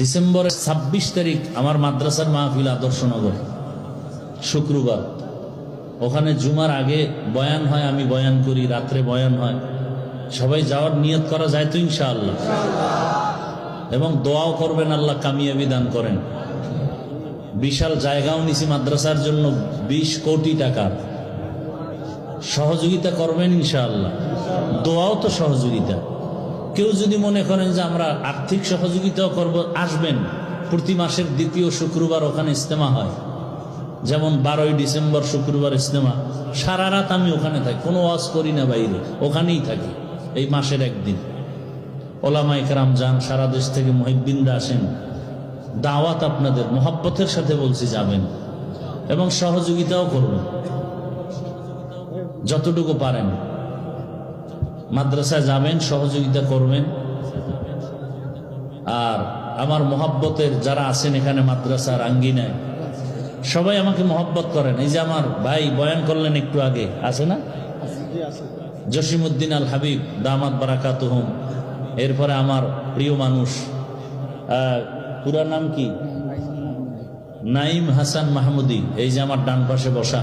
ডিসেম্বরের ২৬ তারিখ আমার মাদ্রাসার মাহফিল আদর্শনগর, শুক্রবার। ওখানে জুমার আগে বয়ান হয়, আমি বয়ান করি, রাত্রে বয়ান হয়। সবাই যাওয়ার নিয়ত করা যায় তো ইনশাআল্লাহ? এবং দোয়াও করবেন, আল্লাহ কামিয়াবি দান করেন। বিশাল জায়গাও নিছি মাদ্রাসার জন্য, ২০ কোটি টাকার। সহযোগিতা করবেন ইনশাআল্লাহ। দোয়াও তো সহযোগিতা। কেউ যদি মনে করেন যে আমরা আর্থিক সহযোগিতাও করব, আসবেন। প্রতি মাসের দ্বিতীয় শুক্রবার ওখানে ইজতেমা হয়। যেমন 12ই ডিসেম্বর শুক্রবার ইজতেমা, সারা রাত আমি ওখানে থাকি, কোনো ওয়াজ করি না বাইরে, ওখানেই থাকি। এই মাসের একদিন ওলামায়ে কেরাম যান, সারা দেশ থেকে মুহিব্বিনরা আসেন। দাওয়াত আপনাদের, মোহাব্বতের সাথে বলছি, যাবেন এবং সহযোগিতাও করবেন যতটুকু পারেন। মাদ্রাসায় যাবেন, সহযোগিতা করবেন। আর আমার মোহাব্বতের যারা আছেন এখানে মাদ্রাসার আঙ্গিনায়, সবাই আমাকে মোহাব্বত করেন। এই যে আমার ভাই বয়ান করলেন একটু আগে, আছে না জসিমউদ্দিন আল হাবিব দামাত বারাকাতুহুম, এরপরে আমার প্রিয় মানুষ, পুরা নাম কি, নাইম হাসান মাহমুদি, এই যে আমার ডান পাশে বসা,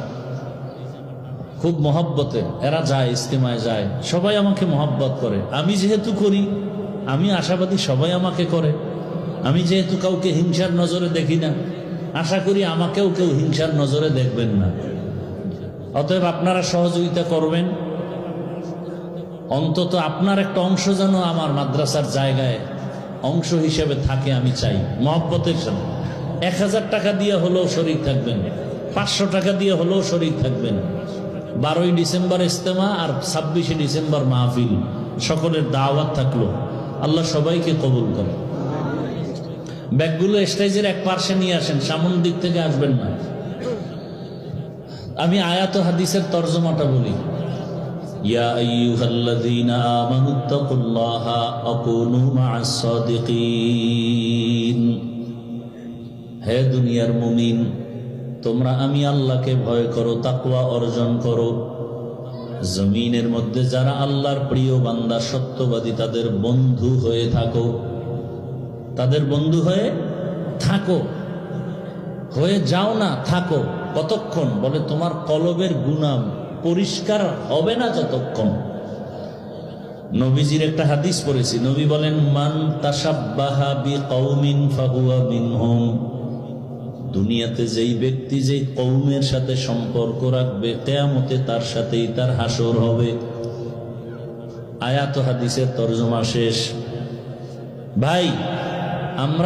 খুব মহব্বতের। এরা যায়, ইস্তেমায় যায়, সবাই আমাকে মহব্বত করে। আমি যেহেতু করি, আমি আশাবাদী সবাই আমাকে করে। আমি যেহেতু কাউকে হিংসার নজরে দেখি না, আশা করি আমাকেও কেউ হিংসার নজরে দেখবেন না। অতএব আপনারা সহযোগিতা করবেন। অন্তত আপনার একটা অংশ যেন আমার মাদ্রাসার জায়গায় অংশ হিসেবে থাকে, আমি চাই মহব্বতের সাথে। ১,০০০ টাকা দিয়ে হলেও শরীক থাকবেন, ৫০০ টাকা দিয়ে হলেও শরীক থাকবেন। 12ই ডিসেম্বর ইজতেমা আর ২৬শে ডিসেম্বর মাহফিল, সকলের দাওয়াত থাকলো। আল্লাহ সবাইকে কবুল করে। ব্যাগগুলো স্টেজের এক পার্শ্বে নিয়ে আসেন, সামনের দিক থেকে আসবেন না। আমি আয়াত ও হাদিসের তরজমাটা বলি। ইয়া আইয়ুহাল্লাযীনা আমানুত্তাকুল্লাহা ওয়া কুনু মা'আস সাদিকিন। হে দুনিয়ার মুমিন, তোমরা আমি আল্লাহকে ভয় করো, তাকওয়া অর্জন করো। জমিনের মধ্যে যারা আল্লাহর প্রিয় বান্দা, সত্যবাদী, তাদের বন্ধু হয়ে থাকো। তাদের বন্ধু হয়ে থাকো, হয়ে যাও না, থাকো। কতক্ষণ? বলে তোমার কলবের গুনাহ পরিষ্কার হবে না যতক্ষণ। নবীজির একটা হাদিস পড়েছি, নবী বলেন, মান তাশাব্বাহা বিকওমিন ফাহুয়া মিনহুম। দুনিয়াতে যেই ব্যক্তি যেই কওমের সাথে সম্পর্ক রাখবে, কিয়ামতে তার সাথেই তার হাসর হবে। আয়াত ও হাদিসের তরজমা শেষ। ভাই, আমরা